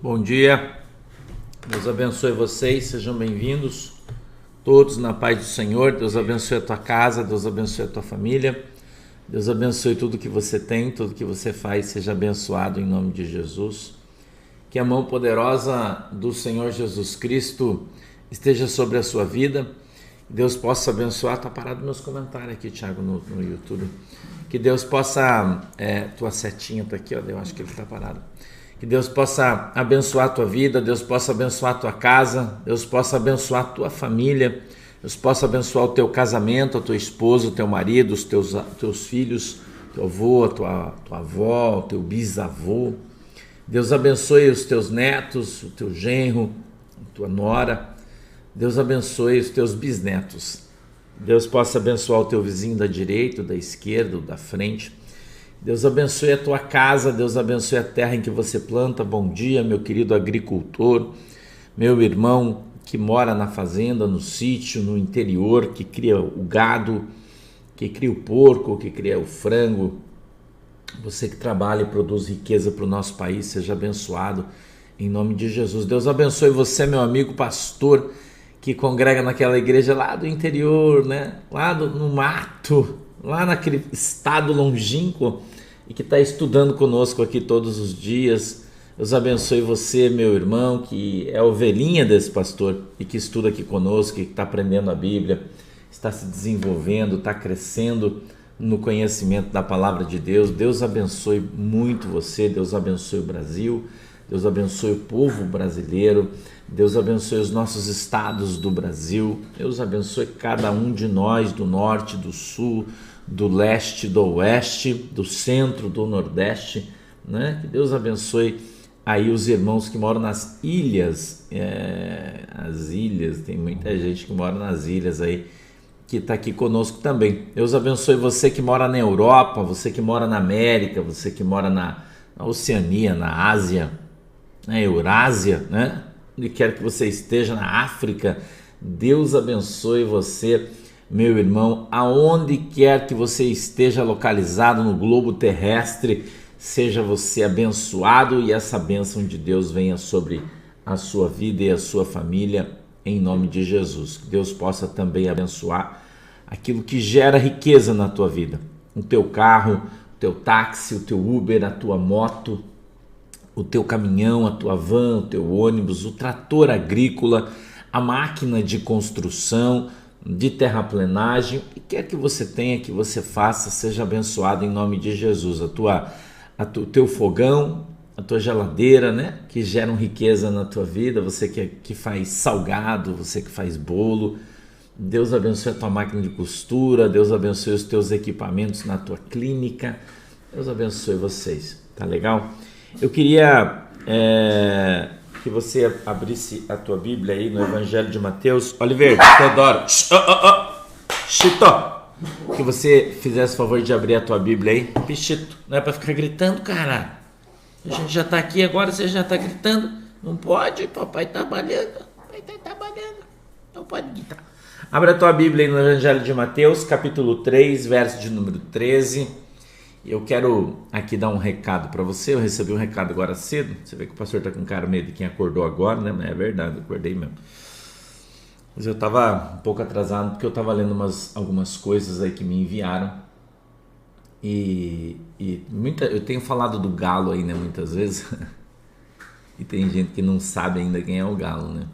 Bom dia, Deus abençoe vocês, sejam bem-vindos todos na paz do Senhor. Deus abençoe a tua casa, Deus abençoe a tua família, Deus abençoe tudo que você tem, tudo que você faz, seja abençoado em nome de Jesus. Que a mão poderosa do Senhor Jesus Cristo esteja sobre a sua vida, Deus possa abençoar. Tá parado meus comentários aqui, Thiago, no YouTube. Que Deus possa, tua setinha tá aqui, ó, eu acho que ele tá parado. Que Deus possa abençoar a tua vida, Deus possa abençoar a tua casa, Deus possa abençoar a tua família, Deus possa abençoar o teu casamento, a tua esposa, o teu marido, os teus filhos, teu avô, a tua avó, o teu bisavô. Deus abençoe os teus netos, o teu genro, a tua nora. Deus abençoe os teus bisnetos. Deus possa abençoar o teu vizinho da direita, da esquerda, da frente. Deus abençoe a tua casa, Deus abençoe a terra em que você planta. Bom dia, meu querido agricultor, meu irmão que mora na fazenda, no sítio, no interior, que cria o gado, que cria o porco, que cria o frango. Você que trabalha e produz riqueza para o nosso país, seja abençoado em nome de Jesus. Deus abençoe você, meu amigo pastor, que congrega naquela igreja lá do interior, né? Lá no mato, lá naquele estado longínquo, e que está estudando conosco aqui todos os dias. Deus abençoe você, meu irmão, que é ovelhinha desse pastor e que estuda aqui conosco, que está aprendendo a Bíblia, está se desenvolvendo, está crescendo no conhecimento da palavra de Deus. Deus abençoe muito você, Deus abençoe o Brasil, Deus abençoe o povo brasileiro, Deus abençoe os nossos estados do Brasil, Deus abençoe cada um de nós, do norte, do sul, do leste, do oeste, do centro, do nordeste, né? Que Deus abençoe aí os irmãos que moram nas ilhas, as ilhas, tem muita gente que mora nas ilhas aí, que está aqui conosco também. Deus abençoe você que mora na Europa, você que mora na América, você que mora na Oceania, na Ásia, na Eurásia, né? Onde quer que você esteja, na África. Deus abençoe você, meu irmão, aonde quer que você esteja localizado no globo terrestre, seja você abençoado e essa bênção de Deus venha sobre a sua vida e a sua família, em nome de Jesus. Que Deus possa também abençoar aquilo que gera riqueza na tua vida, o teu carro, o teu táxi, o teu Uber, a tua moto, o teu caminhão, a tua van, o teu ônibus, o trator agrícola, a máquina de construção, de terraplenagem, o que quer que você tenha, que você faça, seja abençoado em nome de Jesus. O teu fogão, a tua geladeira, né, que geram riqueza na tua vida, você que faz salgado, você que faz bolo. Deus abençoe a tua máquina de costura, Deus abençoe os teus equipamentos na tua clínica, Deus abençoe vocês, tá legal? Eu queria que você abrisse a tua Bíblia aí no Evangelho de Mateus. Oliver, Teodoro, Chito, que você fizesse o favor de abrir a tua Bíblia aí. Pichito, não é pra ficar gritando, cara. A gente já tá aqui agora, você já tá gritando. Não pode, papai tá trabalhando. Papai tá trabalhando. Não pode gritar. Abra a tua Bíblia aí no Evangelho de Mateus, capítulo 3, verso de número 13. Eu quero aqui dar um recado para você. Eu recebi um recado agora cedo. Você vê que o pastor tá com cara meio de quem acordou agora, né? Mas é verdade, eu acordei mesmo. Mas eu tava um pouco atrasado porque eu tava lendo algumas coisas aí que me enviaram. Eu tenho falado do galo aí, né, muitas vezes. E tem gente que não sabe ainda quem é o galo, né?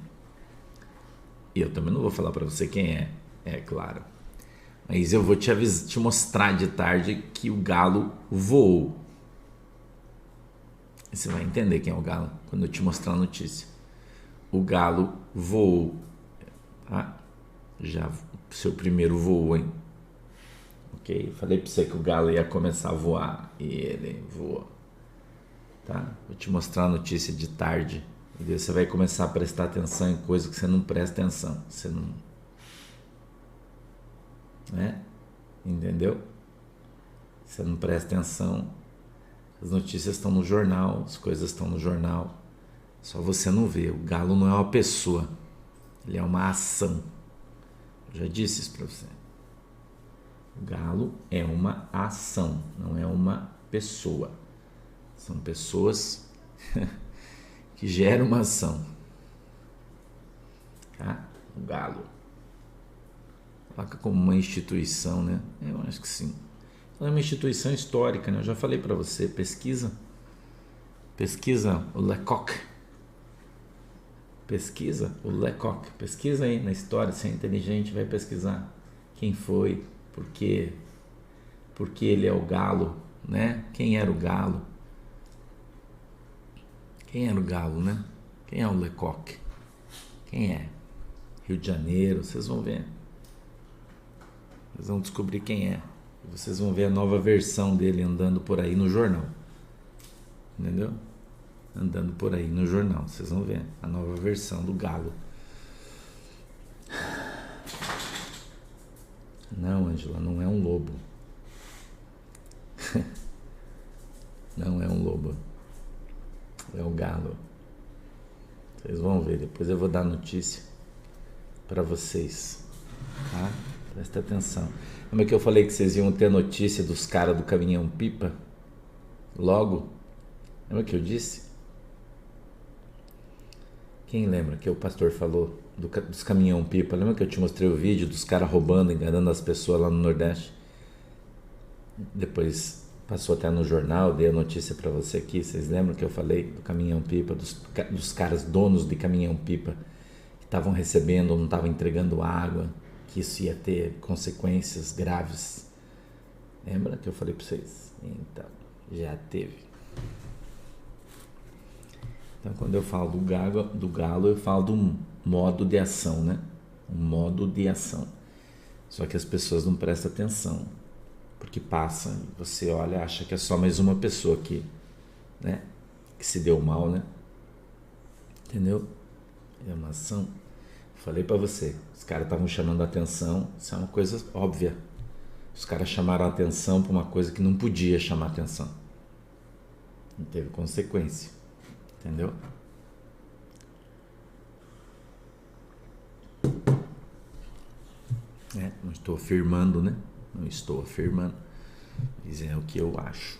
E eu também não vou falar para você quem é claro. Mas eu vou te mostrar de tarde que o galo voou. E você vai entender quem é o galo quando eu te mostrar a notícia. O galo voou. Tá? Já seu primeiro voo, hein? Ok? Falei pra você que o galo ia começar a voar. E ele voou. Tá? Vou te mostrar a notícia de tarde. E daí você vai começar a prestar atenção em coisas que você não presta atenção. Você não... né? Entendeu? Você não presta atenção. As notícias estão no jornal, as coisas estão no jornal. Só você não vê. O galo não é uma pessoa. Ele é uma ação. Eu já disse isso para você. O galo é uma ação, não é uma pessoa. São pessoas que geram uma ação. Tá? O galo. Coloca como uma instituição, né? Eu acho que sim. É uma instituição histórica, né? Eu já falei para você, pesquisa o Lecoq. Pesquisa aí na história, se é inteligente, vai pesquisar quem foi, por quê, porque ele é o galo, né? Quem era o galo? Quem era o galo, né? Quem é o Lecoq? Quem é? Rio de Janeiro, vocês vão ver. Vocês vão descobrir quem é. Vocês vão ver a nova versão dele andando por aí no jornal. Entendeu? Andando por aí no jornal. Vocês vão ver a nova versão do galo. Não, Ângela, não é um lobo. Não é um lobo. É o galo. Vocês vão ver. Depois eu vou dar notícia para vocês. Tá? Presta atenção. Lembra que eu falei que vocês iam ter notícia dos caras do caminhão-pipa? Logo? Lembra que eu disse? Quem lembra que o pastor falou dos caminhão-pipa? Lembra que eu te mostrei o vídeo dos caras roubando, enganando as pessoas lá no Nordeste? Depois passou até no jornal, dei a notícia para você aqui. Vocês lembram que eu falei do caminhão-pipa, dos caras donos de caminhão-pipa que estavam recebendo, não estavam entregando água, que isso ia ter consequências graves? Lembra que eu falei para vocês? Então, já teve. Então, quando eu falo do galo, eu falo de um modo de ação, né? Um modo de ação. Só que as pessoas não prestam atenção, porque passa, você olha, acha que é só mais uma pessoa que, né? Que se deu mal, né? Entendeu? É uma ação. Falei pra você, os caras estavam chamando a atenção, isso é uma coisa óbvia. Os caras chamaram a atenção pra uma coisa que não podia chamar a atenção. Não teve consequência. Entendeu? Não estou afirmando, né? Não estou afirmando. Dizendo o que eu acho.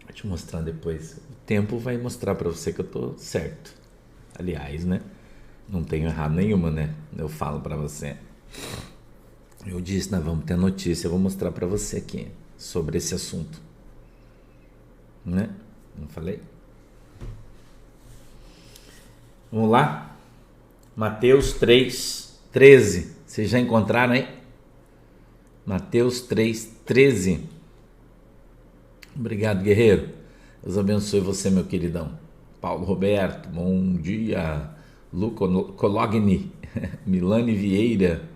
Vou te mostrar depois. O tempo vai mostrar pra você que eu tô certo. Aliás, né? Não tenho errado nenhuma, né? Eu falo pra você. Eu disse, nós vamos ter notícia. Eu vou mostrar pra você aqui sobre esse assunto. Né? Não falei? Vamos lá? Mateus 3:13. Vocês já encontraram aí? Mateus 3:13. Obrigado, guerreiro. Deus abençoe você, meu queridão. Paulo Roberto, bom dia. Lu Cologni, Milane Vieira.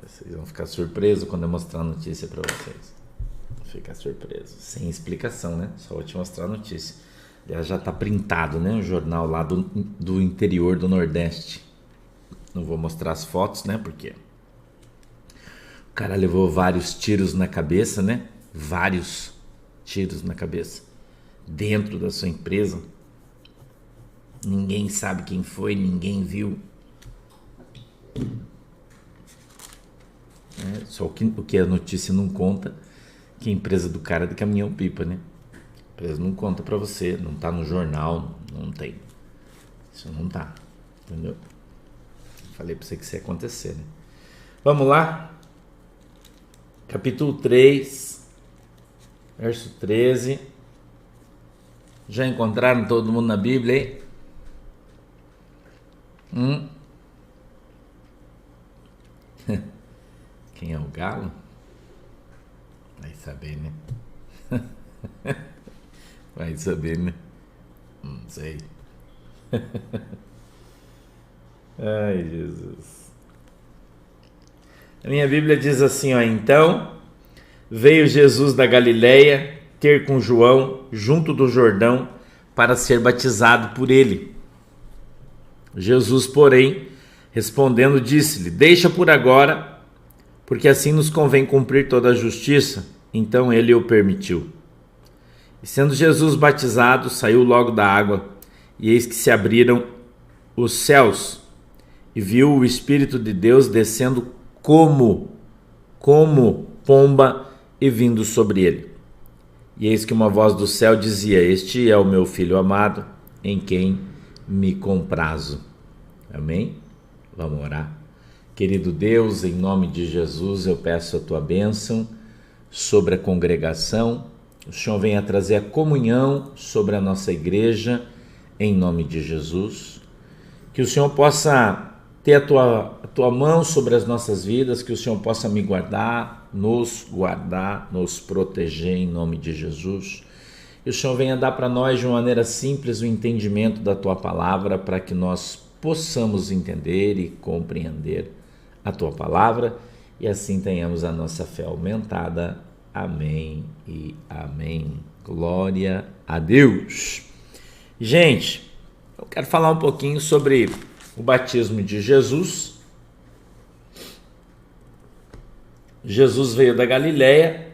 Vocês vão ficar surpresos quando eu mostrar a notícia para vocês. Vão ficar surpresos. Sem explicação, né? Só vou te mostrar a notícia. Já está printado, né? Um jornal lá do interior do Nordeste. Não vou mostrar as fotos, né? Porque o cara levou vários tiros na cabeça, né? Vários tiros na cabeça. Dentro da sua empresa. Ninguém sabe quem foi, ninguém viu. Só o que a notícia não conta, que a empresa do cara é de caminhão-pipa, né? A empresa não conta pra você, não tá no jornal, não tem. Isso não tá, entendeu? Falei pra você que isso ia acontecer, né? Vamos lá? Capítulo 3, verso 13. Já encontraram todo mundo na Bíblia, hein? Quem é o galo? Vai saber, né? Vai saber, né? Não sei. Ai, Jesus. A minha Bíblia diz assim, ó. Então, veio Jesus da Galileia ter com João junto do Jordão para ser batizado por ele. Jesus, porém, respondendo, disse-lhe: deixa por agora, porque assim nos convém cumprir toda a justiça. Então ele o permitiu. E sendo Jesus batizado, saiu logo da água, e eis que se abriram os céus, e viu o Espírito de Deus descendo como pomba, e vindo sobre ele. E eis que uma voz do céu dizia: Este é o meu filho amado, em quem me comprazo. Amém? Vamos orar. Querido Deus, em nome de Jesus, eu peço a tua bênção sobre a congregação. O Senhor venha trazer a comunhão sobre a nossa igreja, em nome de Jesus. Que o Senhor possa ter a tua mão sobre as nossas vidas, que o Senhor possa me guardar, nos proteger em nome de Jesus. E o Senhor venha dar para nós de uma maneira simples o entendimento da tua palavra, para que nós possamos entender e compreender a tua palavra e assim tenhamos a nossa fé aumentada. Amém e amém. Glória a Deus. Gente, eu quero falar um pouquinho sobre o batismo de Jesus. Jesus veio da Galileia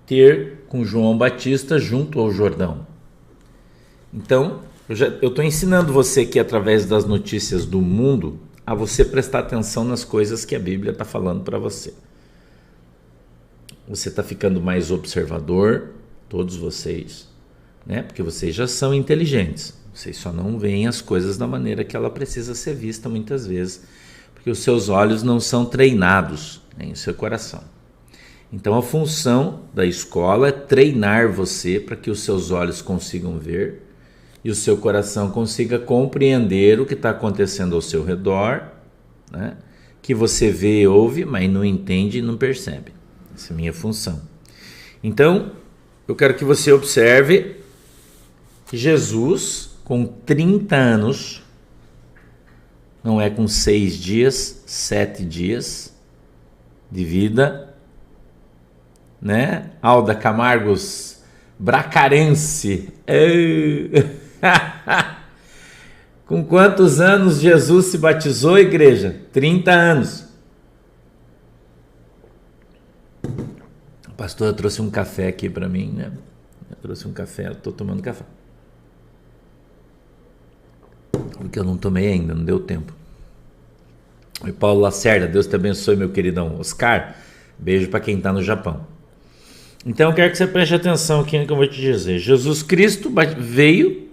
ter com João Batista junto ao Jordão. Então, eu estou ensinando você aqui através das notícias do mundo a você prestar atenção nas coisas que a Bíblia está falando para você. Você está ficando mais observador, todos vocês, né? Porque vocês já são inteligentes. Vocês só não veem as coisas da maneira que ela precisa ser vista muitas vezes, porque os seus olhos não são treinados, nem o seu coração. Então a função da escola é treinar você para que os seus olhos consigam ver e o seu coração consiga compreender o que está acontecendo ao seu redor, né? Que você vê e ouve, mas não entende e não percebe. Essa é a minha função. Então, eu quero que você observe que Jesus, com 30 anos, não é com 6 dias, 7 dias de vida, né? Alda Camargos Bracarense. Com quantos anos Jesus se batizou, igreja? 30 anos. O pastor trouxe um café aqui para mim, né? Eu trouxe um café, eu estou tomando café. Porque eu não tomei ainda, não deu tempo. E Paulo Lacerda, Deus te abençoe, meu queridão. Oscar, beijo para quem está no Japão. Então eu quero que você preste atenção aqui no que eu vou te dizer. Jesus Cristo veio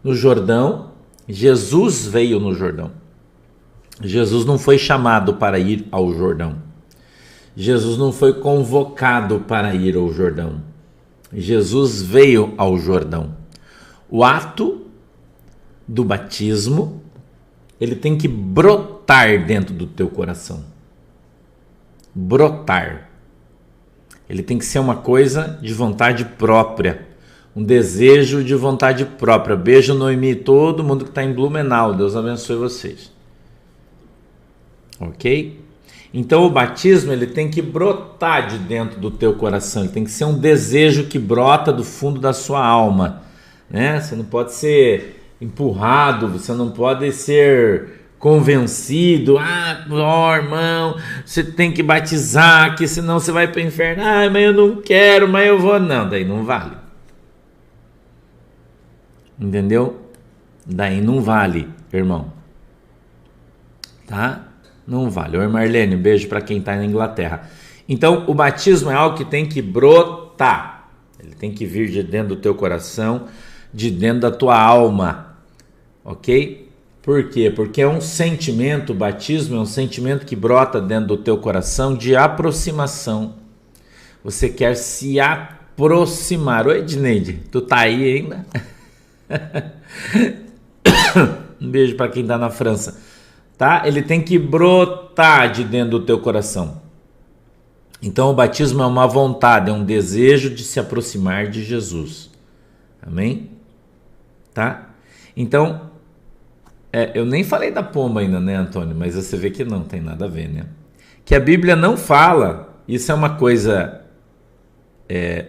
no Jordão. Jesus veio no Jordão. Jesus não foi chamado para ir ao Jordão. Jesus não foi convocado para ir ao Jordão. Jesus veio ao Jordão. O ato do batismo, ele tem que brotar dentro do teu coração. Brotar. Ele tem que ser uma coisa de vontade própria, um desejo de vontade própria. Beijo, Noemi, todo mundo que está em Blumenau. Deus abençoe vocês. Ok? Então o batismo, ele tem que brotar de dentro do teu coração. Ele tem que ser um desejo que brota do fundo da sua alma, né? Você não pode ser empurrado, você não pode ser convencido. Irmão, você tem que batizar, que senão você vai para o inferno. Mas eu não quero, mas eu vou. Não, daí não vale. Entendeu? Daí não vale, irmão. Tá? Não vale. Oi, Marlene, beijo para quem está na Inglaterra. Então, o batismo é algo que tem que brotar. Ele tem que vir de dentro do teu coração, de dentro da tua alma. Ok? Por quê? Porque é um sentimento, o batismo é um sentimento que brota dentro do teu coração de aproximação. Você quer se aproximar. Oi, Edneide, tu tá aí ainda? Um beijo para quem tá na França. Tá? Ele tem que brotar de dentro do teu coração. Então o batismo é uma vontade, é um desejo de se aproximar de Jesus. Amém? Tá? Então, eu nem falei da pomba ainda, né, Antônio? Mas você vê que não tem nada a ver, né? Que a Bíblia não fala, isso é uma coisa,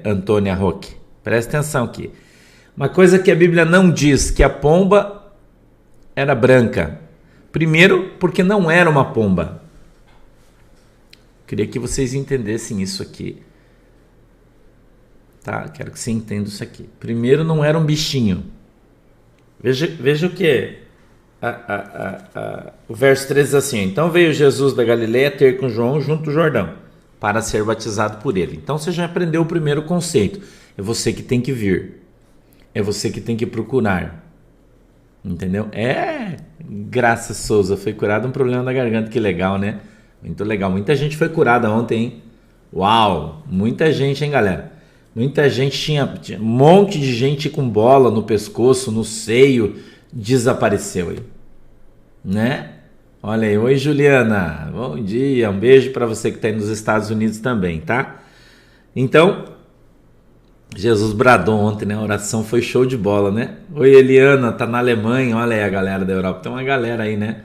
Antônia Roque, presta atenção aqui. Uma coisa que a Bíblia não diz, que a pomba era branca. Primeiro, porque não era uma pomba. Queria que vocês entendessem isso aqui. Tá? Quero que você entenda isso aqui. Primeiro, não era um bichinho. Veja o que o verso 3 diz assim: então veio Jesus da Galileia ter com João junto ao Jordão. para ser batizado por ele. Então você já aprendeu o primeiro conceito. É você que tem que vir. É você que tem que procurar. Entendeu? Graça Souza foi curada um problema da garganta. Que legal, né? Muito legal. Muita gente foi curada ontem, hein? Uau! Muita gente, hein, galera? Muita gente tinha um monte de gente com bola no pescoço, no seio, desapareceu aí, né? Olha aí, oi Juliana, bom dia, um beijo para você que está aí nos Estados Unidos também, tá? Então, Jesus bradou ontem, né? A oração foi show de bola, né? Oi Eliana, tá na Alemanha, olha aí a galera da Europa, tem uma galera aí, né?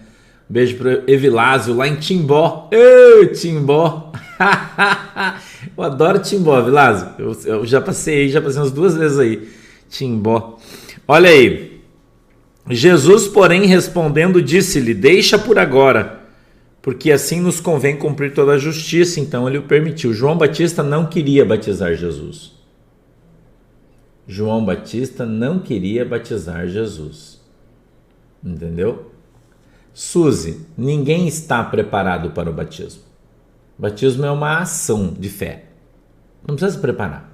Um beijo pro Evilásio lá em Timbó. Ei, Timbó! Eu adoro Timbó, Vilásio. Eu já passei umas 2 vezes aí. Timbó. Olha aí. Jesus, porém, respondendo, disse-lhe: deixa por agora, porque assim nos convém cumprir toda a justiça. Então ele o permitiu. João Batista não queria batizar Jesus. João Batista não queria batizar Jesus. Entendeu? Suzy, ninguém está preparado para o batismo. O batismo é uma ação de fé. Não precisa se preparar.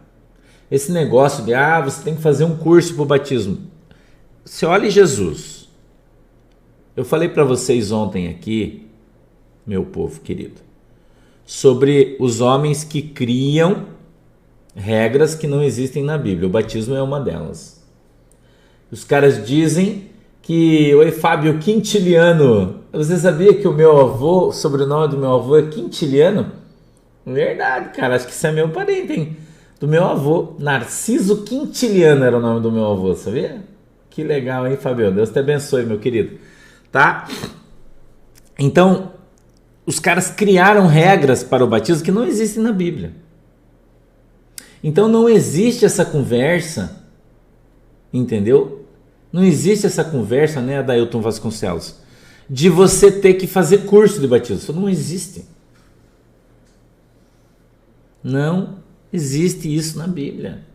Esse negócio de, você tem que fazer um curso para o batismo. Você olha Jesus. Eu falei para vocês ontem aqui, meu povo querido, sobre os homens que criam regras que não existem na Bíblia. O batismo é uma delas. Os caras dizem que, oi Fábio, Quintiliano, você sabia que o meu avô, o sobrenome do meu avô é Quintiliano? Verdade, cara, acho que isso é meu parente, hein? Do meu avô, Narciso Quintiliano era o nome do meu avô, sabia? Que legal, hein, Fábio? Deus te abençoe, meu querido, tá? Então, os caras criaram regras para o batismo que não existem na Bíblia. Então não existe essa conversa, entendeu? Não existe essa conversa, né, Adailton Vasconcelos, de você ter que fazer curso de batismo. Isso não existe. Não existe isso na Bíblia.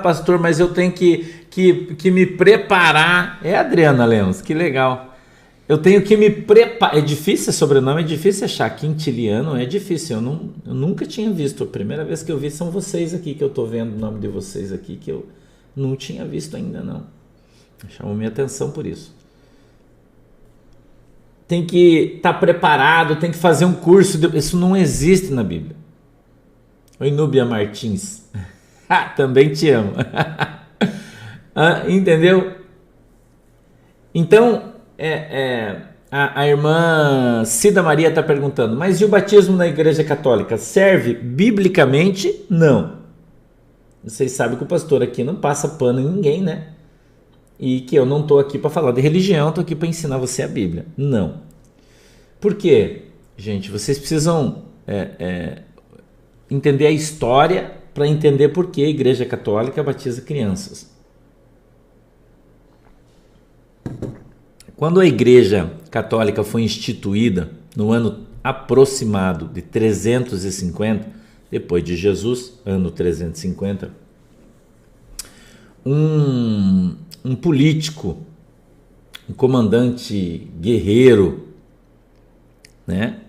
Pastor, mas eu tenho que me preparar. Adriana Lemos, que legal. Eu tenho que me preparar. É difícil esse sobrenome, é difícil achar. Quintiliano é difícil. Eu nunca tinha visto. A primeira vez que eu vi são vocês aqui, que eu estou vendo o nome de vocês aqui, que eu não tinha visto ainda, não. Chamou minha atenção por isso. Tem que estar preparado, tem que fazer um curso. Isso não existe na Bíblia. Oi, Núbia Martins. Também te amo. Entendeu? Então, a irmã Cida Maria está perguntando, mas e o batismo na Igreja Católica serve biblicamente? Não. Vocês sabem que o pastor aqui não passa pano em ninguém, né? E que eu não estou aqui para falar de religião, estou aqui para ensinar você a Bíblia. Não. Por quê? Gente, vocês precisam entender a história para entender por que a Igreja Católica batiza crianças. Quando a Igreja Católica foi instituída no ano aproximado de 350 depois de Jesus, ano 350, um político, um comandante guerreiro, né,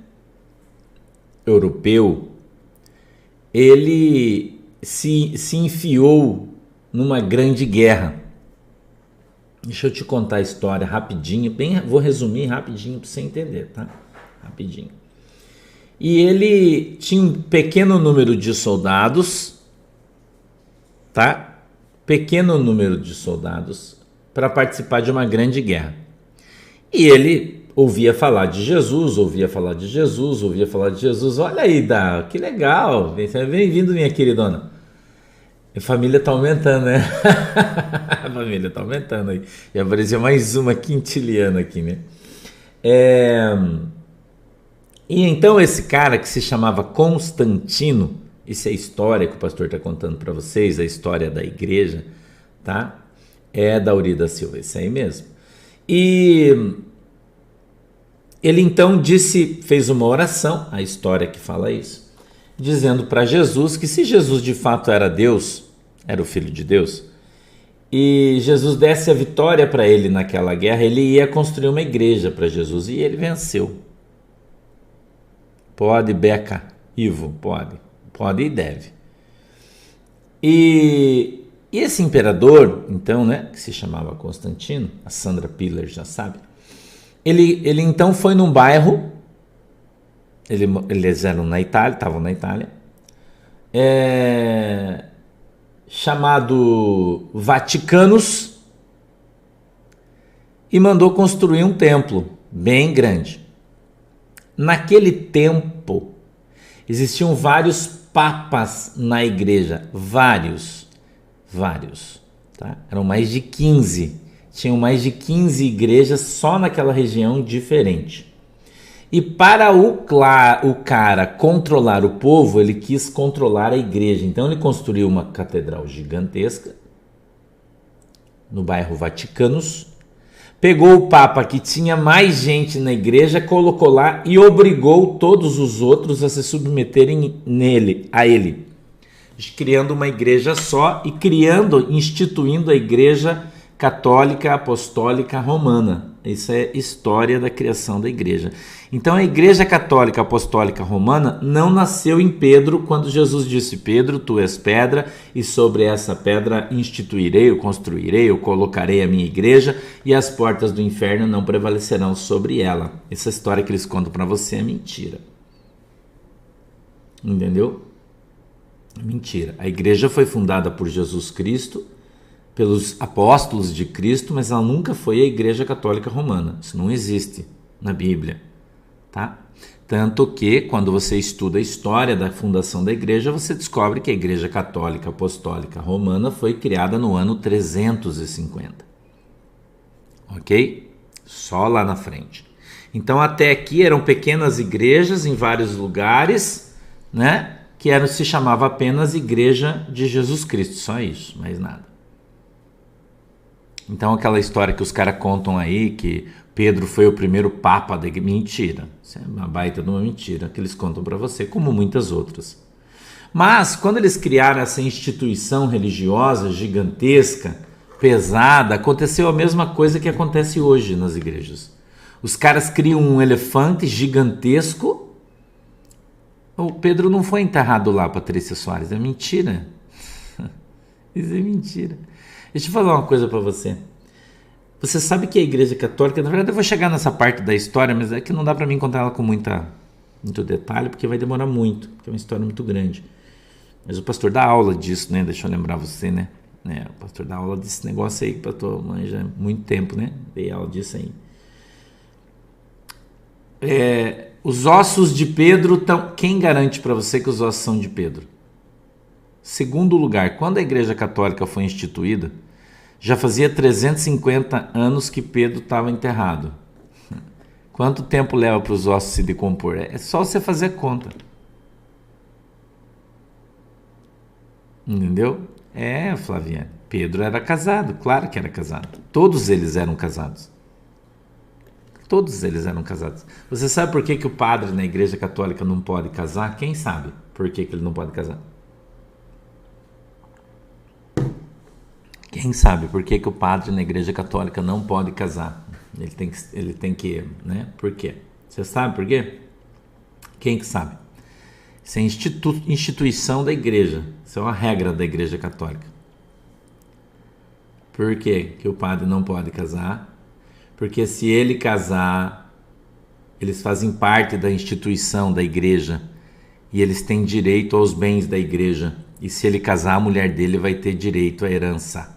europeu, ele se enfiou numa grande guerra. Deixa eu te contar a história rapidinho, vou resumir rapidinho para você entender, tá? Rapidinho. E ele tinha um pequeno número de soldados, tá? Pequeno número de soldados para participar de uma grande guerra. E ele ouvia falar de Jesus, ouvia falar de Jesus, ouvia falar de Jesus. Olha aí, Dá, que legal. Bem-vindo, minha queridona. A família tá aumentando, né? A família tá aumentando aí. E apareceu mais uma quintiliana aqui, né? E então esse cara que se chamava Constantino, isso é a história que o pastor está contando para vocês, a história da igreja, tá? É da Dauri da Silva, isso aí mesmo. E ele então fez uma oração, a história que fala isso, dizendo para Jesus que se Jesus de fato era Deus, era o Filho de Deus, e Jesus desse a vitória para ele naquela guerra, ele ia construir uma igreja para Jesus, e ele venceu. Pode, Beca, Ivo, pode. Pode e deve. E esse imperador, então, né, que se chamava Constantino, a Sandra Piller já sabe, ele então foi num bairro, eles eram na Itália, estavam na Itália, chamado Vaticanus, e mandou construir um templo bem grande. Naquele tempo, existiam vários papas na igreja, vários, tá? Eram mais de 15, tinham mais de 15 igrejas só naquela região diferente. E para o cara controlar o povo, ele quis controlar a igreja. Então ele construiu uma catedral gigantesca no bairro Vaticanus, pegou o Papa que tinha mais gente na igreja, colocou lá e obrigou todos os outros a se submeterem a ele, criando uma igreja só e instituindo a Igreja Católica Apostólica Romana. Isso é história da criação da igreja. Então a Igreja Católica Apostólica Romana não nasceu em Pedro, quando Jesus disse: Pedro, tu és pedra, e sobre essa pedra construirei, eu colocarei a minha igreja, e as portas do inferno não prevalecerão sobre ela. Essa história que eles contam para você é mentira. Entendeu? É mentira. A igreja foi fundada por Jesus Cristo, pelos apóstolos de Cristo, mas ela nunca foi a Igreja Católica Romana. Isso não existe na Bíblia, tá? Tanto que, quando você estuda a história da fundação da igreja, você descobre que a Igreja Católica Apostólica Romana foi criada no ano 350. Ok? Só lá na frente. Então, até aqui eram pequenas igrejas em vários lugares, né? Que se chamava apenas Igreja de Jesus Cristo. Só isso, mais nada. Então aquela história que os caras contam aí, que Pedro foi o primeiro papa da igreja, mentira. Isso é uma baita de uma mentira que eles contam para você, como muitas outras. Mas quando eles criaram essa instituição religiosa gigantesca, pesada, aconteceu a mesma coisa que acontece hoje nas igrejas. Os caras criam um elefante gigantesco. O Pedro não foi enterrado lá, Patrícia Soares, é mentira. Isso é mentira. Deixa eu falar uma coisa para você. Você sabe que a Igreja Católica, na verdade eu vou chegar nessa parte da história, mas é que não dá para mim contar ela com muito detalhe, porque vai demorar muito, porque é uma história muito grande. Mas o pastor dá aula disso, né? Deixa eu lembrar você, né? O pastor dá aula desse negócio aí que o pastor manja há muito tempo, né? Dei aula disso aí. Os ossos de Pedro estão... Quem garante para você que os ossos são de Pedro? Segundo lugar, quando a Igreja Católica foi instituída, já fazia 350 anos que Pedro estava enterrado. Quanto tempo leva para os ossos se decompor? É só você fazer a conta. Entendeu? Flaviane. Pedro era casado, claro que era casado. Todos eles eram casados. Todos eles eram casados. Você sabe por que o padre na Igreja Católica não pode casar? Quem sabe por que ele não pode casar? Quem sabe por que o padre na Igreja Católica não pode casar? Ele tem que, né? Por quê? Você sabe por quê? Quem que sabe? Isso é instituição da igreja. Isso é uma regra da Igreja Católica. Por quê que o padre não pode casar? Porque se ele casar, eles fazem parte da instituição da igreja e eles têm direito aos bens da igreja. E se ele casar, a mulher dele vai ter direito à herança.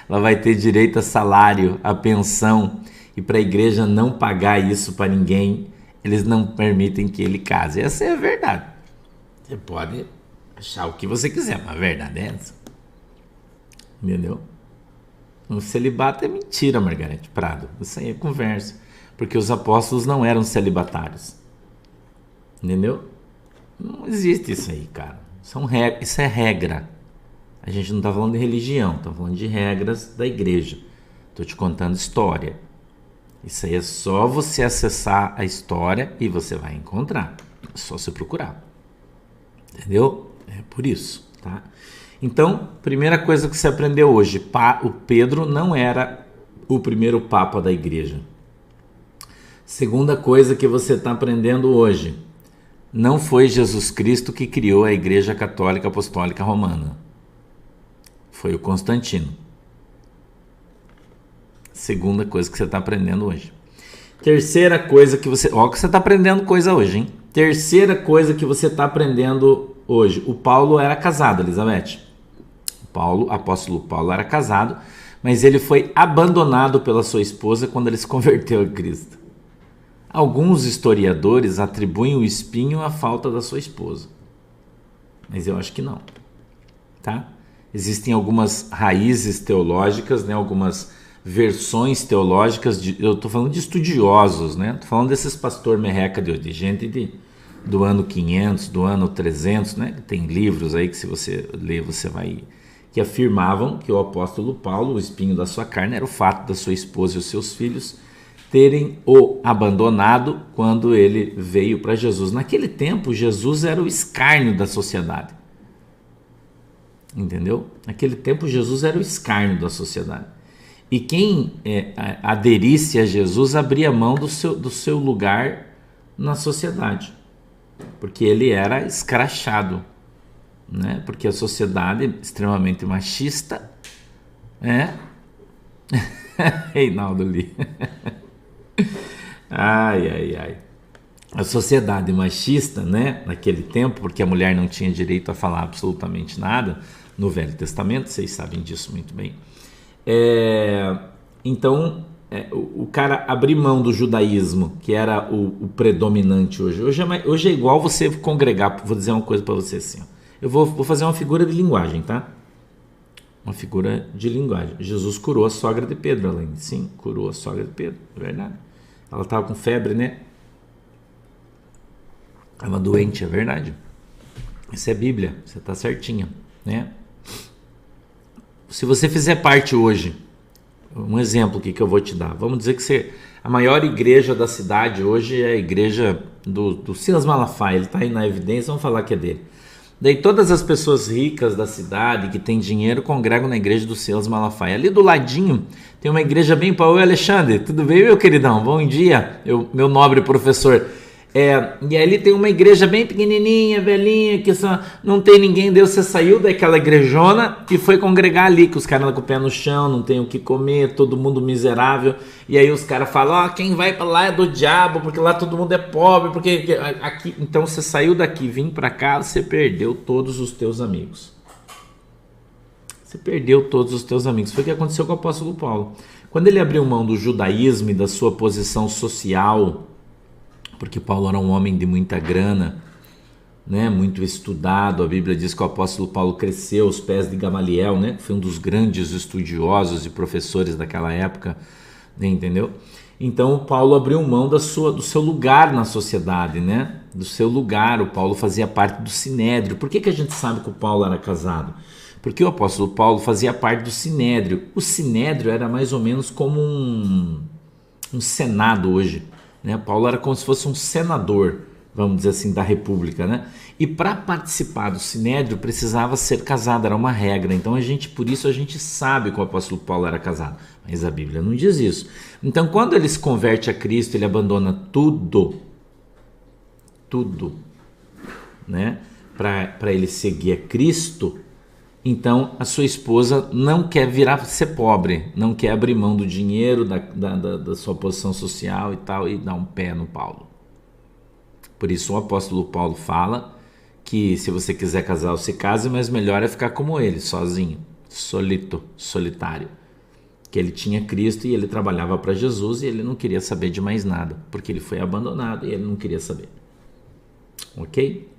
Ela vai ter direito a salário, a pensão, e para a igreja não pagar isso para ninguém, eles não permitem que ele case. Essa é a verdade. Você pode achar o que você quiser, mas a verdade é essa. Entendeu? O celibato é mentira, Margarete Prado. Isso aí é conversa. Porque os apóstolos não eram celibatários. Entendeu? Não existe isso aí, cara. Isso é regra. A gente não está falando de religião, está falando de regras da igreja. Estou te contando história. Isso aí é só você acessar a história e você vai encontrar. É só você procurar. Entendeu? É por isso, tá? Então, primeira coisa que você aprendeu hoje, o Pedro não era o primeiro papa da igreja. Segunda coisa que você está aprendendo hoje: não foi Jesus Cristo que criou a Igreja Católica Apostólica Romana. Foi o Constantino. Segunda coisa que você está aprendendo hoje. Terceira coisa que você... Ó, que você está aprendendo coisa hoje, hein? Terceira coisa que você está aprendendo hoje. O Paulo era casado, Elizabeth. O apóstolo Paulo era casado, mas ele foi abandonado pela sua esposa quando ele se converteu a Cristo. Alguns historiadores atribuem o espinho à falta da sua esposa, mas eu acho que não, tá? Existem algumas raízes teológicas, né? Algumas versões teológicas, eu estou falando de estudiosos, né? Estou falando desses pastor merreca de gente do ano 500, do ano 300, né? Tem livros aí que se você ler, você vai... que afirmavam que o apóstolo Paulo, o espinho da sua carne, era o fato da sua esposa e os seus filhos terem o abandonado quando ele veio para Jesus. Naquele tempo, Jesus era o escárnio da sociedade. Entendeu? Naquele tempo, Jesus era o escárnio da sociedade. E quem aderisse a Jesus abria mão do seu lugar na sociedade, porque ele era escrachado, né? Porque a sociedade é extremamente machista, né? Reinaldo Lee. Ai. A sociedade machista, né, naquele tempo, porque a mulher não tinha direito a falar absolutamente nada no Velho Testamento, vocês sabem disso muito bem. Então, o cara abrir mão do judaísmo, que era o predominante hoje. Hoje é igual você congregar. Vou dizer uma coisa para você assim, ó. Eu vou fazer uma figura de linguagem, tá? Uma figura de linguagem. Jesus curou a sogra de Pedro, além. Sim, curou a sogra de Pedro, é verdade. Ela estava com febre, né? Estava doente, é verdade. Isso é Bíblia, você está certinha, né? Se você fizer parte hoje, um exemplo aqui que eu vou te dar. Vamos dizer que a maior igreja da cidade hoje é a igreja do Silas Malafaia. Ele está aí na evidência, vamos falar que é dele. Daí todas as pessoas ricas da cidade que têm dinheiro congregam na igreja do Silas Malafaia. Ali do ladinho tem uma igreja bem... Oi, Alexandre, tudo bem, meu queridão? Bom dia, meu nobre professor. E ali tem uma igreja bem pequenininha, velhinha, que só não tem ninguém. Deus, você saiu daquela igrejona e foi congregar ali, que os caras andam com o pé no chão, não tem o que comer, todo mundo miserável. E aí os caras falam, quem vai para lá é do diabo, porque lá todo mundo é pobre, porque aqui... Então você saiu daqui, vim para cá, você perdeu todos os teus amigos. Você perdeu todos os teus amigos. Foi o que aconteceu com o apóstolo Paulo. Quando ele abriu mão do judaísmo e da sua posição social, porque Paulo era um homem de muita grana, né, muito estudado. A Bíblia diz que o apóstolo Paulo cresceu aos pés de Gamaliel, né, que foi um dos grandes estudiosos e professores daquela época, né, entendeu? Então Paulo abriu mão do seu lugar na sociedade, né, do seu lugar. O Paulo fazia parte do Sinédrio. Por que a gente sabe que o Paulo era casado? Porque o apóstolo Paulo fazia parte do Sinédrio. O Sinédrio era mais ou menos como um senado hoje, né? Paulo era como se fosse um senador, vamos dizer assim, da república, né? E para participar do Sinédrio precisava ser casado, era uma regra. Então por isso a gente sabe que o apóstolo Paulo era casado, mas a Bíblia não diz isso. Então quando ele se converte a Cristo, ele abandona tudo, né? Para ele seguir a Cristo. Então a sua esposa não quer ser pobre, não quer abrir mão do dinheiro, da sua posição social e tal, e dar um pé no Paulo. Por isso o apóstolo Paulo fala que se você quiser casar, você case, mas melhor é ficar como ele, sozinho, solitário. Que ele tinha Cristo e ele trabalhava para Jesus e ele não queria saber de mais nada, porque ele foi abandonado e ele não queria saber. Ok?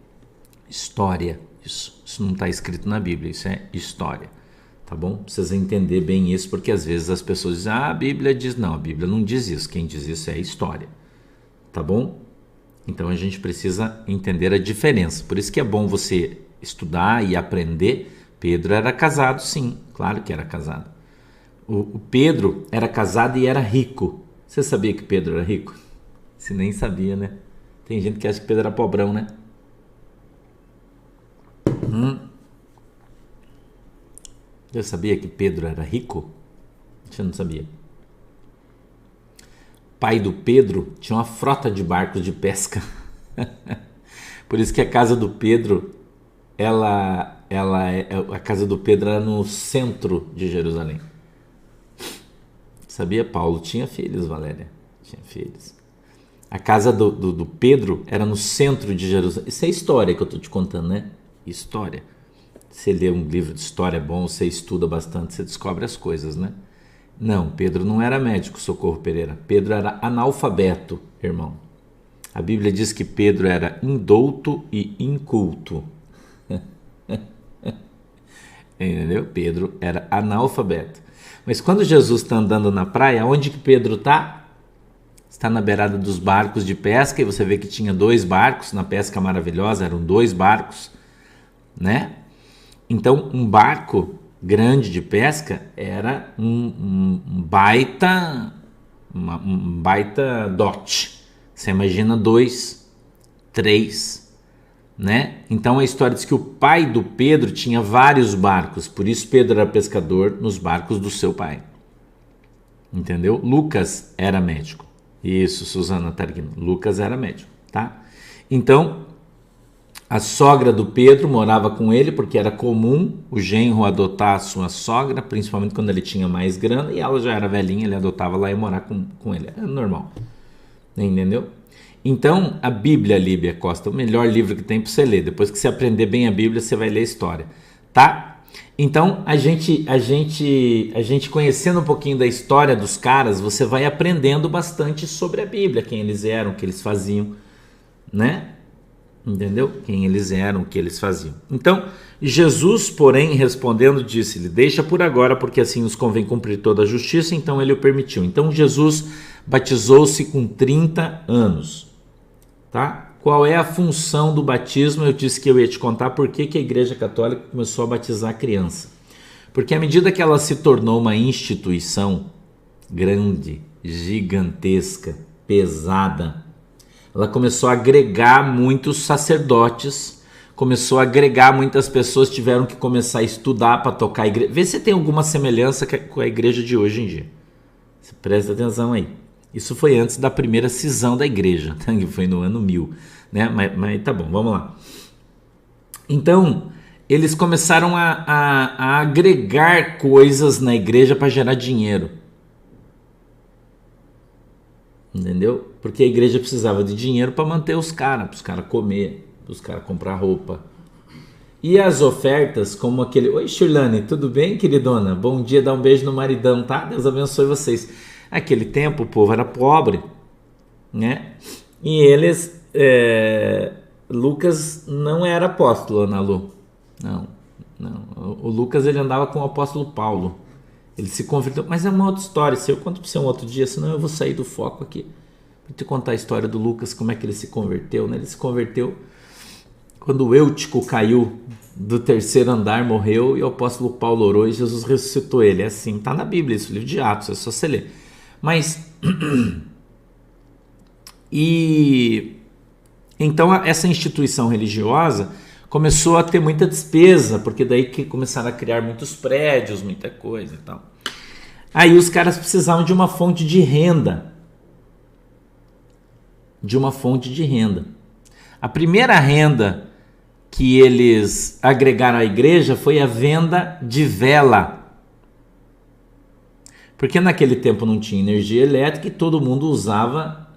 História. Isso não está escrito na Bíblia, isso é história, tá bom? Precisa entender bem isso, porque às vezes as pessoas dizem, a Bíblia diz, não, a Bíblia não diz isso, quem diz isso é a história, tá bom? Então a gente precisa entender a diferença, por isso que é bom você estudar e aprender. Pedro era casado, sim, claro que era casado. O Pedro era casado e era rico. Você sabia que Pedro era rico? Você nem sabia, né? Tem gente que acha que Pedro era pobrão, né? Você sabia que Pedro era rico? Você não sabia? pai do Pedro, tinha uma frota de barcos de pesca. Por isso que a casa do Pedro, a casa do Pedro era no centro de Jerusalém. Sabia? Paulo tinha filhos, Valéria. Tinha filhos. A casa do Pedro era no centro de Jerusalém. Isso é história que eu estou te contando, né? História. Você lê um livro de história bom, você estuda bastante, você descobre as coisas, né? Não, Pedro não era médico, Socorro Pereira. Pedro era analfabeto, irmão. A Bíblia diz que Pedro era indouto e inculto. Entendeu? Pedro era analfabeto. Mas quando Jesus está andando na praia, onde que Pedro está? Está na beirada dos barcos de pesca, e você vê que tinha 2 barcos na pesca maravilhosa, eram 2 barcos, né? Então, um barco grande de pesca era um baita dote. Você imagina 2, 3, né? Então a história diz que o pai do Pedro tinha vários barcos, por isso Pedro era pescador nos barcos do seu pai. Entendeu? Lucas era médico. Isso, Suzana Tarquino. Lucas era médico, tá? Então, a sogra do Pedro morava com ele, porque era comum o genro adotar a sua sogra, principalmente quando ele tinha mais grana, e ela já era velhinha, ele adotava lá e morar com ele. É normal. Entendeu? Então, a Bíblia, Líbia Costa, o melhor livro que tem para você ler. Depois que você aprender bem a Bíblia, você vai ler a história, tá? Então, a gente conhecendo um pouquinho da história dos caras, você vai aprendendo bastante sobre a Bíblia, quem eles eram, o que eles faziam, né? Entendeu? Quem eles eram, o que eles faziam. Então, Jesus, porém, respondendo, disse-lhe: deixa por agora, porque assim nos convém cumprir toda a justiça. Então ele o permitiu. Então Jesus batizou-se com 30 anos. Tá? Qual é a função do batismo? Eu disse que eu ia te contar por que a Igreja Católica começou a batizar a criança. Porque à medida que ela se tornou uma instituição grande, gigantesca, pesada, ela começou a agregar muitos sacerdotes, começou a agregar muitas pessoas, tiveram que começar a estudar para tocar a igreja. Vê se tem alguma semelhança com a igreja de hoje em dia. Você presta atenção aí. Isso foi antes da primeira cisão da igreja, que foi no ano 1000, né? Mas tá bom, vamos lá. Então, eles começaram a agregar coisas na igreja para gerar dinheiro. Entendeu? Porque a igreja precisava de dinheiro para manter os caras comer, para os caras comprar roupa. E as ofertas, como aquele... Oi, Shirlane, tudo bem, queridona? Bom dia, dá um beijo no maridão, tá? Deus abençoe vocês. Naquele tempo o povo era pobre, né? E eles... Lucas não era apóstolo, Ana Lu. Não. O Lucas, ele andava com o apóstolo Paulo. Ele se converteu, mas é uma outra história. Se eu conto para você um outro dia, senão eu vou sair do foco aqui. Vou te contar a história do Lucas, como é que ele se converteu, né? Ele se converteu quando o Eutico caiu do 3º andar, morreu, e o apóstolo Paulo orou e Jesus ressuscitou ele. É assim, tá na Bíblia isso, livro de Atos, é só você ler. Mas, então essa instituição religiosa começou a ter muita despesa, porque daí que começaram a criar muitos prédios, muita coisa e tal. Aí os caras precisavam de uma fonte de renda. A primeira renda que eles agregaram à igreja foi a venda de vela. Porque naquele tempo não tinha energia elétrica e todo mundo usava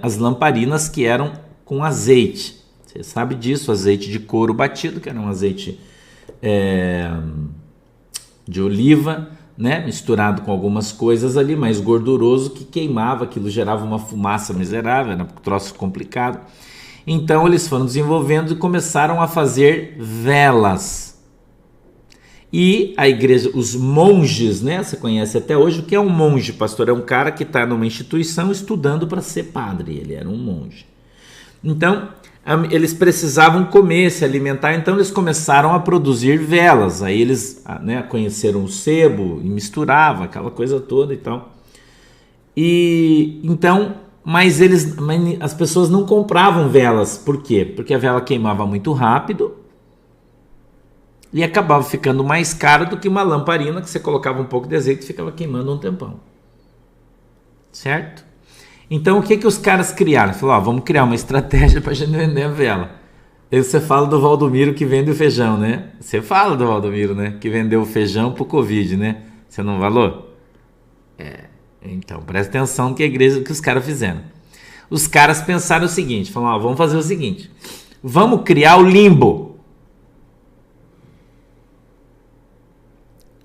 as lamparinas que eram com azeite. Você sabe disso, azeite de couro batido, que era um azeite de oliva, né? Misturado com algumas coisas ali, mais gorduroso, que queimava, aquilo gerava uma fumaça miserável, era um troço complicado. Então eles foram desenvolvendo e começaram a fazer velas. E a igreja, os monges, né? Você conhece até hoje o que é um monge, pastor? É um cara que está numa instituição estudando para ser padre, ele era um monge. Então, eles precisavam comer, se alimentar, então eles começaram a produzir velas. Aí eles, né, conheceram o sebo e misturavam aquela coisa toda e tal. E então, mas as pessoas não compravam velas. Por quê? Porque a vela queimava muito rápido e acabava ficando mais caro do que uma lamparina que você colocava um pouco de azeite e ficava queimando um tempão. Certo? Então, o que os caras criaram? Falaram, vamos criar uma estratégia para a gente vender a vela. Aí você fala do Valdomiro que vende o feijão, né? Você fala do Valdomiro, né? Que vendeu o feijão pro Covid, né? Você não falou? Então, presta atenção no que a igreja, que os caras fizeram. Os caras pensaram o seguinte, falaram, vamos fazer o seguinte, vamos criar o limbo.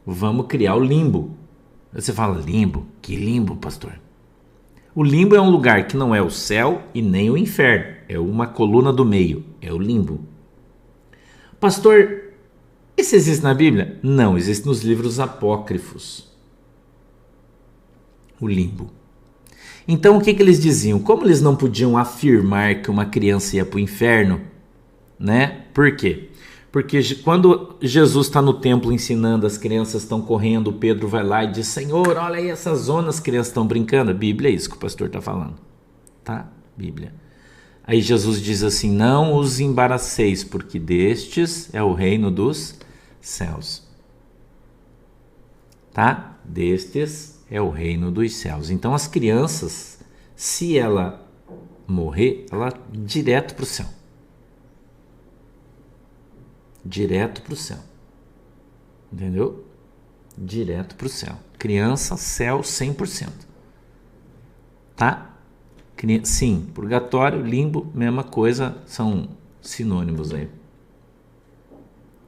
Vamos criar o limbo. Você fala, limbo? Que limbo, pastor? O limbo é um lugar que não é o céu e nem o inferno. É uma coluna do meio. É o limbo. Pastor, isso existe na Bíblia? Não, existe nos livros apócrifos. O limbo. Então, o que eles diziam? Como eles não podiam afirmar que uma criança ia para o inferno, né? Por quê? Porque quando Jesus está no templo ensinando, as crianças estão correndo, Pedro vai lá e diz, Senhor, olha aí essa zona, as crianças estão brincando. A Bíblia é isso que o pastor está falando, tá? Bíblia. Aí Jesus diz assim, não os embaraceis, porque destes é o reino dos céus. Tá? Destes é o reino dos céus. Então as crianças, se ela morrer, ela direto para o céu. Direto para o céu. Entendeu? Direto para o céu. Criança, céu 100%. Tá? Sim, purgatório, limbo, mesma coisa, são sinônimos aí.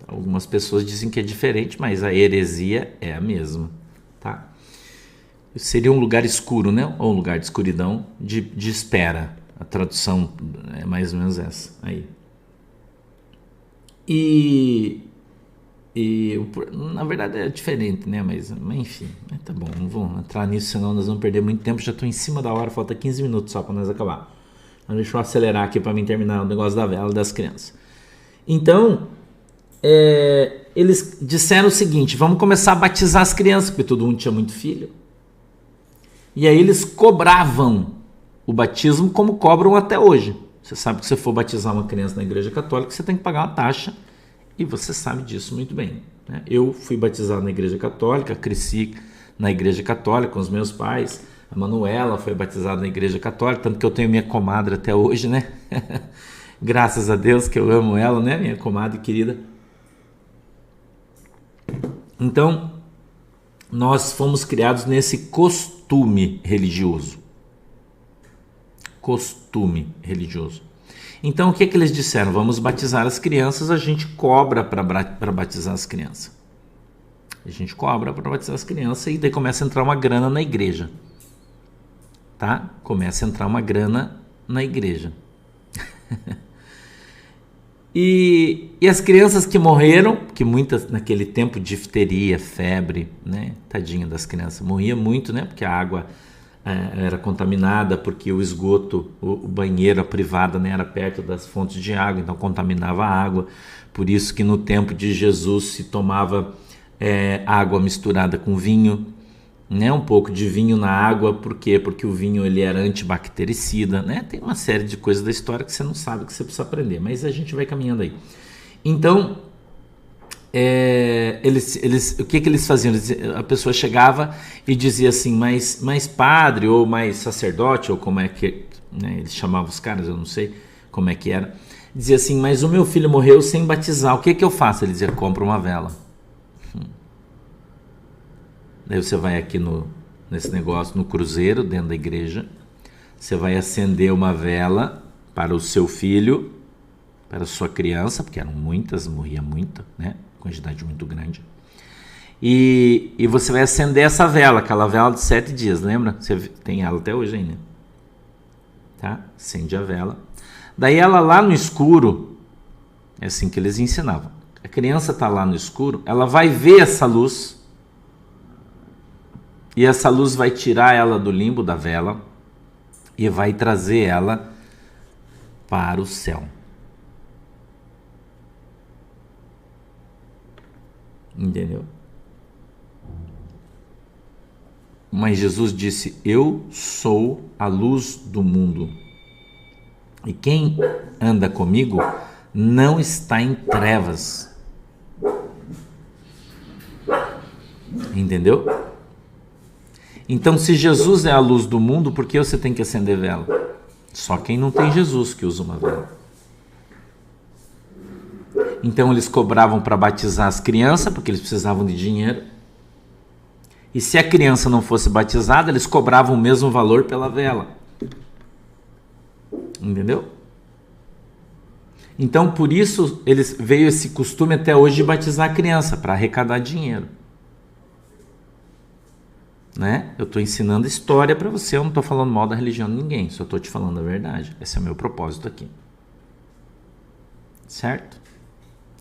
Algumas pessoas dizem que é diferente, mas a heresia é a mesma, tá? Seria um lugar escuro, né? Ou um lugar de escuridão, de espera. A tradução é mais ou menos essa aí. E na verdade é diferente, né? Mas enfim, tá bom, não vou entrar nisso, senão nós vamos perder muito tempo. Já estou em cima da hora, falta 15 minutos só para nós acabar. Então deixa eu acelerar aqui para mim terminar o negócio da vela das crianças. Então, eles disseram o seguinte, vamos começar a batizar as crianças, porque todo mundo tinha muito filho. E aí eles cobravam o batismo como cobram até hoje. Você sabe que se você for batizar uma criança na igreja católica, você tem que pagar uma taxa. E você sabe disso muito bem, né? Eu fui batizado na igreja católica, cresci na igreja católica com os meus pais. A Manuela foi batizada na igreja católica, tanto que eu tenho minha comadre até hoje, né? Graças a Deus que eu amo ela, né? Minha comadre querida. Então, nós fomos criados nesse costume religioso. Costume religioso. Então, o que eles disseram? Vamos batizar as crianças, a gente cobra para batizar as crianças. A gente cobra para batizar as crianças e daí começa a entrar uma grana na igreja. Tá? Começa a entrar uma grana na igreja. E as crianças que morreram, que muitas naquele tempo, difteria, febre, né? Tadinha das crianças, morria muito, né? Porque a água era contaminada, porque o esgoto, o banheiro, a privada, né, era perto das fontes de água, então contaminava a água. Por isso que no tempo de Jesus se tomava água misturada com vinho, né, um pouco de vinho na água. Por quê? Porque o vinho ele era antibactericida, né? Tem uma série de coisas da história que você não sabe, que você precisa aprender, mas a gente vai caminhando aí. Então, o que eles faziam? A pessoa chegava e dizia assim, mais padre ou mais sacerdote, ou como é que, né, eles chamavam os caras, eu não sei como é que era. Dizia assim, mas o meu filho morreu sem batizar, o que eu faço? Ele dizia, compra uma vela. Daí você vai aqui nesse negócio, no cruzeiro, dentro da igreja, você vai acender uma vela para o seu filho, para a sua criança, porque eram muitas, morria muito, né? Quantidade muito grande. E você vai acender essa vela, aquela vela de 7 dias, lembra? Você tem ela até hoje ainda. Tá? Acende a vela. Daí ela lá no escuro, é assim que eles ensinavam. A criança está lá no escuro, ela vai ver essa luz, e essa luz vai tirar ela do limbo da vela e vai trazer ela para o céu. Entendeu? Mas Jesus disse, eu sou a luz do mundo. E quem anda comigo não está em trevas. Entendeu? Então, se Jesus é a luz do mundo, por que você tem que acender vela? Só quem não tem Jesus que usa uma vela. Então, eles cobravam para batizar as crianças, porque eles precisavam de dinheiro. E se a criança não fosse batizada, eles cobravam o mesmo valor pela vela. Entendeu? Então, por isso, veio esse costume até hoje de batizar a criança, para arrecadar dinheiro. Né? Eu estou ensinando história para você, eu não estou falando mal da religião de ninguém, só estou te falando a verdade. Esse é o meu propósito aqui. Certo?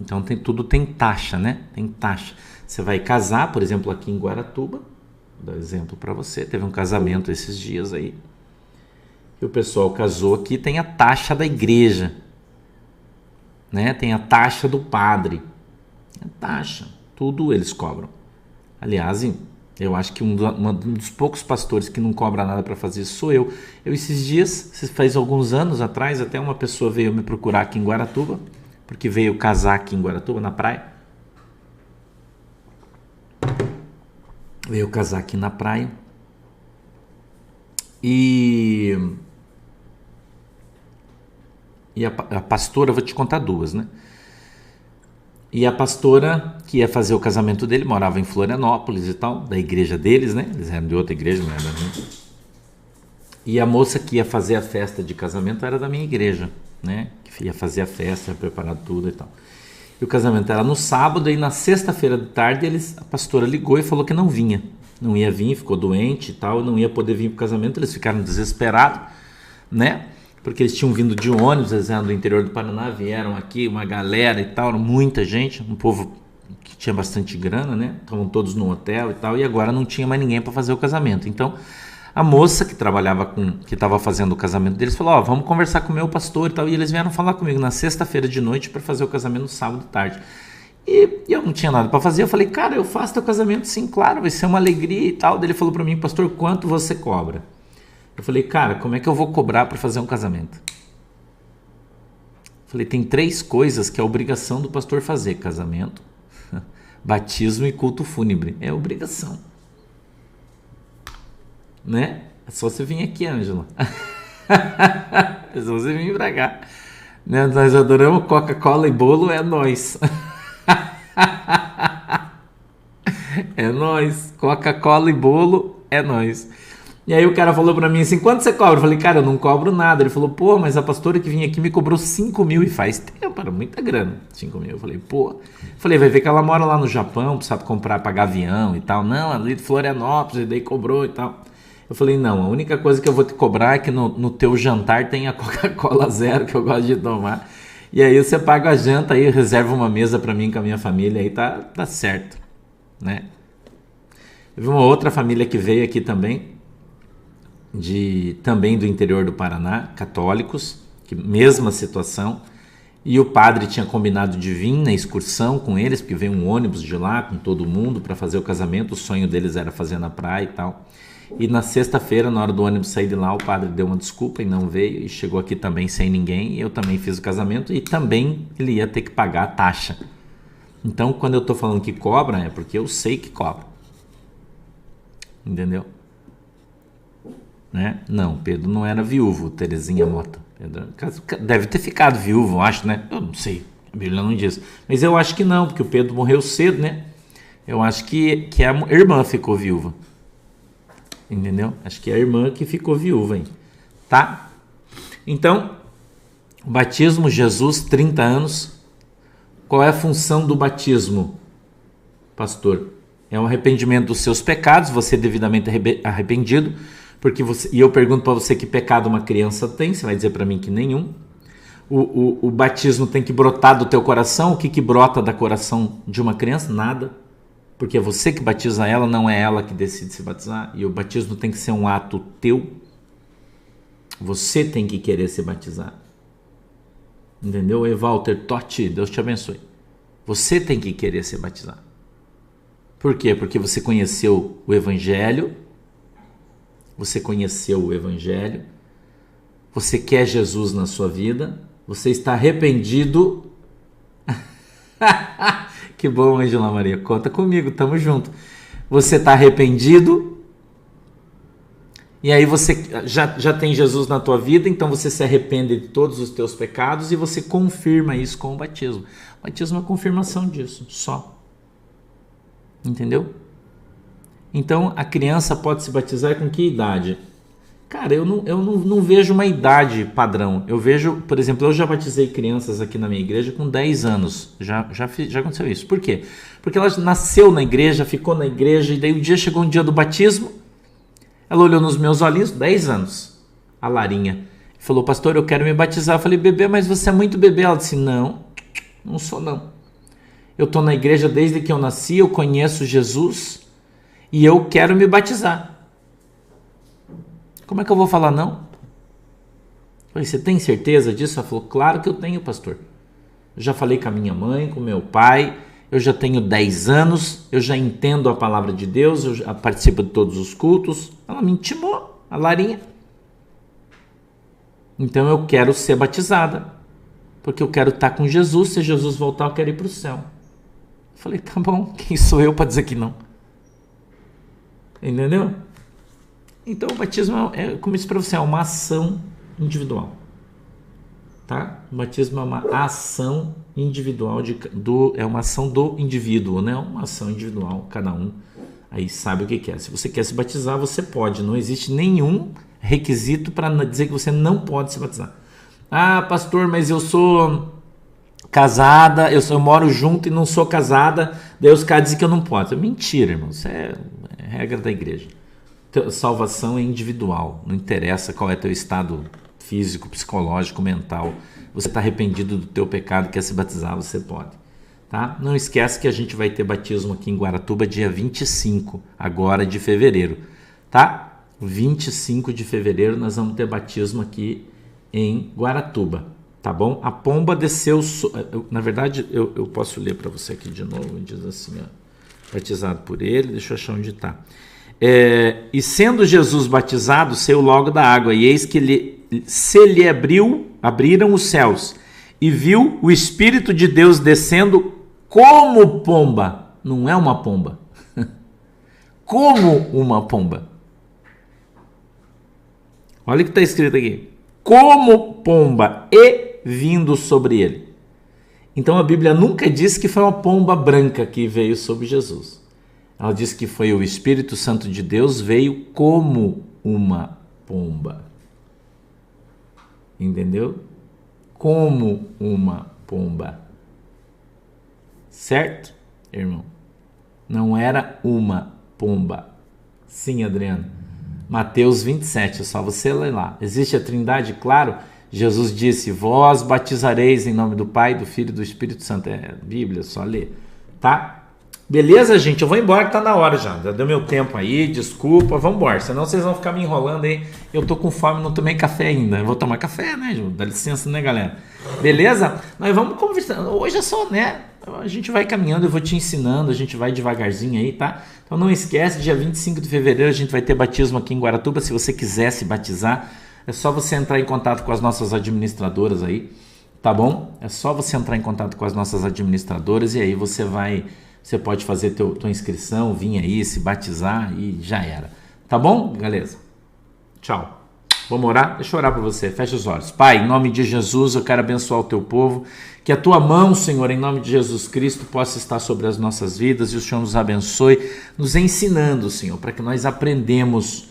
Então, tudo tem taxa, né? Tem taxa. Você vai casar, por exemplo, aqui em Guaratuba, vou dar exemplo para você, teve um casamento esses dias aí, e o pessoal casou aqui, tem a taxa da igreja, né? Tem a taxa do padre, a taxa, tudo eles cobram. Aliás, eu acho que um dos poucos pastores que não cobra nada para fazer isso sou eu. Esses dias, faz alguns anos atrás, até uma pessoa veio me procurar aqui em Guaratuba, porque veio casar aqui em Guaratuba, na praia. Veio casar aqui na praia. E a pastora, vou te contar duas, né? E a pastora que ia fazer o casamento dele morava em Florianópolis e tal, da igreja deles, né? Eles eram de outra igreja, não era da minha. E a moça que ia fazer a festa de casamento era da minha igreja, né? Que ia fazer a festa, ia preparar tudo e tal. E o casamento era no sábado, e na sexta-feira de tarde a pastora ligou e falou que não vinha. Não ia vir, ficou doente e tal, não ia poder vir para o casamento. Eles ficaram desesperados, né? Porque eles tinham vindo de ônibus, eles eram do interior do Paraná, vieram aqui, uma galera e tal, muita gente, um povo que tinha bastante grana, né? Estavam todos no hotel e tal, e agora não tinha mais ninguém para fazer o casamento. Então, a moça que que estava fazendo o casamento deles falou, ó, vamos conversar com o meu pastor e tal, e eles vieram falar comigo na sexta-feira de noite para fazer o casamento no sábado de tarde. E eu não tinha nada para fazer, eu falei, cara, eu faço teu casamento sim, claro, vai ser uma alegria e tal. Daí ele falou para mim, pastor, quanto você cobra? Eu falei, cara, como é que eu vou cobrar para fazer um casamento? Eu falei, tem 3 coisas que é obrigação do pastor fazer: casamento, batismo e culto fúnebre. É obrigação. Né? É só você vir aqui, Ângela. É só você vir pra cá. Né? Nós adoramos Coca-Cola e bolo, é nós. É nós. Coca-Cola e bolo, é nós. E aí o cara falou pra mim assim, quanto você cobra? Eu falei, cara, eu não cobro nada. Ele falou, pô, mas a pastora que vinha aqui me cobrou 5 mil, e faz tempo, era muita grana, 5 mil. Eu falei, pô. Eu falei, vai ver que ela mora lá no Japão, precisa comprar, pagar avião e tal. Não, ali de Florianópolis, e daí cobrou e tal. Eu falei, não, a única coisa que eu vou te cobrar é que no teu jantar tem a Coca-Cola zero, que eu gosto de tomar. E aí você paga a janta aí, reserva uma mesa pra mim com a minha família, aí tá certo, né? Eu vi uma outra família que veio aqui também, também do interior do Paraná, católicos, que mesma situação, e o padre tinha combinado de vir na excursão com eles, porque veio um ônibus de lá com todo mundo para fazer o casamento, o sonho deles era fazer na praia e tal. E na sexta-feira, na hora do ônibus sair de lá, o padre deu uma desculpa e não veio, e chegou aqui também sem ninguém, e eu também fiz o casamento, e também ele ia ter que pagar a taxa. Então, quando eu estou falando que cobra, é porque eu sei que cobra. Entendeu? Né? Não, Pedro não era viúvo, Terezinha Mota. Pedro deve ter ficado viúvo, eu acho, né? Eu não sei, a Bíblia não diz. Mas eu acho que não, porque o Pedro morreu cedo, né? Eu acho que a irmã ficou viúva. Entendeu? Acho que é a irmã que ficou viúva, hein? Tá? Então, o batismo, Jesus, 30 anos. Qual é a função do batismo, pastor? É um arrependimento dos seus pecados, você é devidamente arrependido. Porque e eu pergunto para você que pecado uma criança tem, você vai dizer para mim que nenhum. O batismo tem que brotar do teu coração. O que brota do coração de uma criança? Nada. Porque é você que batiza ela, não é ela que decide se batizar. E o batismo tem que ser um ato teu. Você tem que querer se batizar. Entendeu? E Walter Totti, Deus te abençoe. Você tem que querer se batizar. Por quê? Porque você conheceu o Evangelho. Você conheceu o Evangelho, você quer Jesus na sua vida, você está arrependido. Que bom, Angela Maria, conta comigo, tamo junto. Você está arrependido, E aí você já tem Jesus na tua vida, então você se arrepende de todos os teus pecados e você confirma isso com o batismo. O batismo é a confirmação disso, só. Entendeu? Então a criança pode se batizar com que idade? Cara, eu não vejo uma idade padrão. Eu vejo, por exemplo, eu já batizei crianças aqui na minha igreja com 10 anos. Já aconteceu isso. Por quê? Porque ela nasceu na igreja, ficou na igreja, e daí chegou um dia do batismo, ela olhou nos meus olhinhos, 10 anos, a Larinha, falou: pastor, eu quero me batizar. Eu falei: bebê, mas você é muito bebê. Ela disse: não sou não. Eu estou na igreja desde que eu nasci, eu conheço Jesus e eu quero me batizar. Como é que eu vou falar não? Eu falei: você tem certeza disso? Ela falou: claro que eu tenho, pastor. Eu já falei com a minha mãe, com meu pai, eu já tenho 10 anos, eu já entendo a palavra de Deus, eu já participo de todos os cultos. Ela me intimou, a Larinha. Então eu quero ser batizada, porque eu quero estar com Jesus. Se Jesus voltar, eu quero ir para o céu. Eu falei: tá bom, quem sou eu para dizer que não? Entendeu? Então o batismo como eu disse para você, é uma ação individual, tá? O batismo é uma ação individual, é uma ação do indivíduo, né? Uma ação individual, cada um aí sabe o que quer. Se você quer se batizar, você pode, não existe nenhum requisito para dizer que você não pode se batizar. Ah, pastor, mas eu sou casada, eu moro junto e não sou casada, daí os caras dizem que eu não posso. Mentira, irmão, isso é regra da igreja. Salvação é individual, não interessa qual é teu estado físico, psicológico, mental. Você está arrependido do teu pecado, quer se batizar, você pode, tá? Não esquece que a gente vai ter batismo aqui em Guaratuba dia 25 agora de fevereiro, tá? 25 de fevereiro nós vamos ter batismo aqui em Guaratuba, tá bom? A pomba desceu, na verdade eu posso ler para você aqui de novo, diz assim, ó, batizado por ele, deixa eu achar onde está. E sendo Jesus batizado, saiu logo da água, e eis que se lhe abriram os céus, e viu o Espírito de Deus descendo como pomba. Não é uma pomba. Como uma pomba. Olha o que está escrito aqui. Como pomba, e vindo sobre ele. Então a Bíblia nunca diz que foi uma pomba branca que veio sobre Jesus. Ela diz que foi o Espírito Santo de Deus, veio como uma pomba. Entendeu? Como uma pomba. Certo, irmão? Não era uma pomba. Sim, Adriano. Mateus 27, é só você ler lá. Existe a Trindade, claro. Jesus disse: vós batizareis em nome do Pai, do Filho e do Espírito Santo. É Bíblia, só ler. Tá? Beleza, gente? Eu vou embora que tá na hora já. Já deu meu tempo aí, desculpa. Vamos embora, senão vocês vão ficar me enrolando aí. Eu tô com fome, não tomei café ainda. Eu vou tomar café, né, Ju? Dá licença, né, galera? Beleza? Nós vamos conversando. Hoje é só, né? A gente vai caminhando, eu vou te ensinando, a gente vai devagarzinho aí, tá? Então não esquece, dia 25 de fevereiro a gente vai ter batismo aqui em Guaratuba. Se você quiser se batizar, é só você entrar em contato com as nossas administradoras aí, tá bom? É só você entrar em contato com as nossas administradoras e aí você pode fazer tua inscrição, vir aí, se batizar e já era. Tá bom? Beleza. Tchau. Vamos orar? Deixa eu orar para você. Fecha os olhos. Pai, em nome de Jesus, eu quero abençoar o teu povo. Que a tua mão, Senhor, em nome de Jesus Cristo, possa estar sobre as nossas vidas e o Senhor nos abençoe, nos ensinando, Senhor, para que nós aprendamos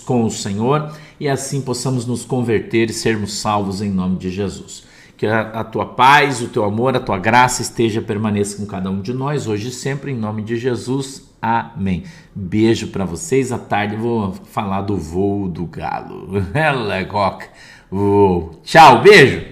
com o Senhor e assim possamos nos converter e sermos salvos em nome de Jesus. Que a tua paz, o teu amor, a tua graça permaneça com cada um de nós, hoje e sempre, em nome de Jesus. Amém. Beijo para vocês. À tarde eu vou falar do voo do galo. Tchau, beijo.